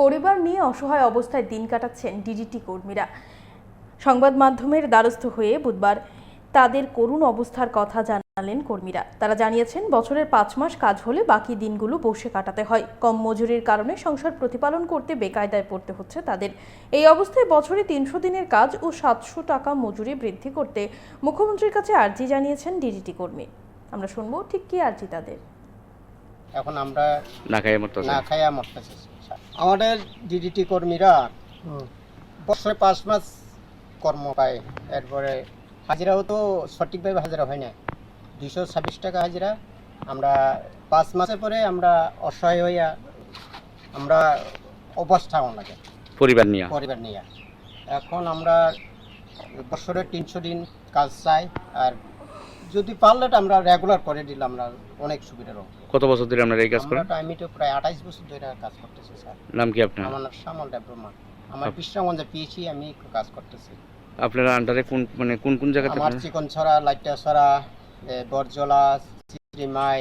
পরিবার নিয়ে অসহায় অবস্থায় দিন কাটাচ্ছেন ডিডিটি কর্মীরা। সংবাদ মাধ্যমের দ্বারস্থ হয়ে বুধবার তাদের করুণ অবস্থার কথা জানালেন কর্মীরা। তারা জানিয়েছেন, বছরের 5 মাস কাজ হলে বাকি দিনগুলো বসে কাটাতে হয়। কম মজুরির কারণে সংসার প্রতিপালন করতে বেকায়দায় পড়তে হচ্ছে তাদের। এই অবস্থায় বছরে 300 দিনের কাজ ও 700 টাকা মজুরি বৃদ্ধি করতে মুখ্যমন্ত্রীর কাছে আর্জি জানিয়েছেন ডিডিটি কর্মী। আমরা শুনবো ঠিক কি আর্জি তাদের। এখন আমরা না খাইয়া মরতেছি। আমাদের ডিডিটি কর্মীরা বছরে 5 মাস কর্ম পায়, এরপরে হাজিরাও তো সঠিকভাবে হাজিরা হয় না, 226 টাকা হাজিরা। আমরা 5 মাসের পরে আমরা অসহায় হইয়া আমরা অবস্থা লাগে পরিবার নিয়ে। এখন আমরা বছরে 300 দিন কাজ চাই, আর যদি পারলে আমরা রেগুলার করে দিলে আমরা অনেক সুবিধা হবে। কত বছর ধরে আপনারা এই কাজ করেন? আমি তো প্রায় 28 বছর ধরে কাজ করতেছি স্যার। নাম কি আপনার? আমার নাম শ্যামল দেববর্মা। আমার বিশ্রামগঞ্জে পেয়েছি, আমি কাজ করতেছি। আপনারা আন্ডারে কোন জায়গাতে? আমার চিকনছড়া, লাইটাছড়া, বরজলা, চিত্রিমাই,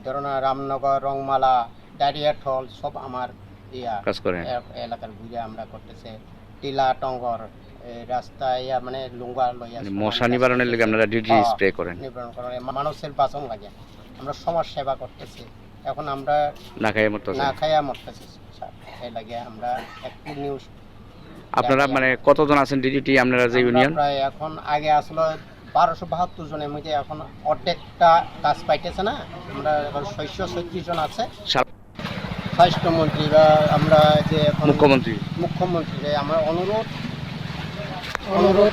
ধরনা রামনগর, রংমালা, ডারিয়াঠল সব আমার কাজ করে এলাকার ঘুরে আমরা করতেছে। টিলা টঙ্গর রাস্তায় মানে লুঙ্গা লইয়া মশা নিবারণের লাগে আপনারা ডিডি স্প্রে করেন? নিবারণ করেন, মানুষের বাঁচন লাগে। আমরা সমাজ সেবা করতেছি। এখন আমরা না খাইয়া মরতেছি স্যার। এই লাগে আমরা একটু নিউজ। আপনারা মানে কতজন আছেন ডিডিটি আপনারা যে ইউনিয়ন? প্রায় এখন আগে আসলে 1272 জনের মধ্যে এখন অর্ধেকটা কাজ পাইতেছে না। আমরা 636 জন আছে। স্বাস্থ্যমন্ত্রী বা আমরা যে মুখ্যমন্ত্রী আমরা অনুরোধ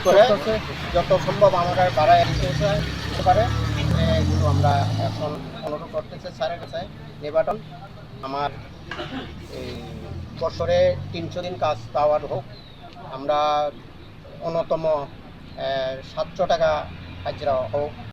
করে যত সম্ভব আমাদের বাড়ায় দিতে পারে এগুলো আমরা এখন অনুরোধ করতেছি স্যারের কাছে। নির্বাচন আমার বছরে 300 দিন কাজ পাওয়ার হোক, আমরা অন্যতম 700 টাকা হাজিরা হোক।